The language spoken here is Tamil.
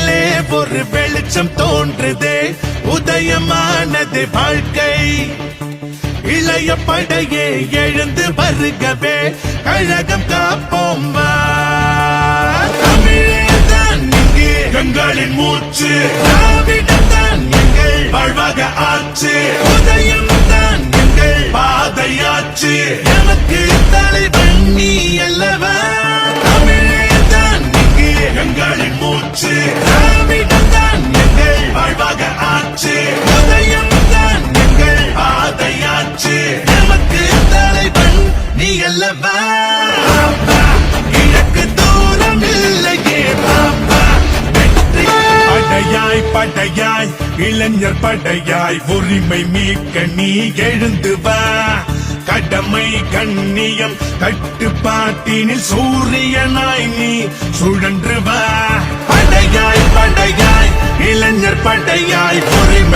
கண்ணிலே ஒரு வெளிச்சம் தோன்றுதே, உதயமானது வாழ்க்கை. இளைய படையே எழுந்து வருகவே, கழகம் காப்போம் வா. தமிழேதான் இங்கு எங்களின் மூச்சு, திராவிடத்தான் எங்கள் வாழ்வாக ஆச்சு. உதயம் தான் எங்கள் பாதையாச்சு, எமக்கு தலைவன் நீ அல்லவா. தமிழேதான் இங்கு எங்களின் மூச்சு, திராவிடத்தான் எங்கள் வாழ்வாக ஆச்சு. உதயம் தான் எங்கள் பாதையாச்சு, எமக்கு தலைவன் நீ அல்லவா. கிழக்கு தூரம் இல்லையே பாப்பா, படையாய் படையாய் இளைஞர் படையாய் உரிமை மீட்க நீ எழுந்து வா. கடமை கண்ணியம் கட்டுப்பாட்டினில் சூரியனாய் நீ சுழன்று வா. படையாய் படையாய் இளைஞர் படையாய் உரிமை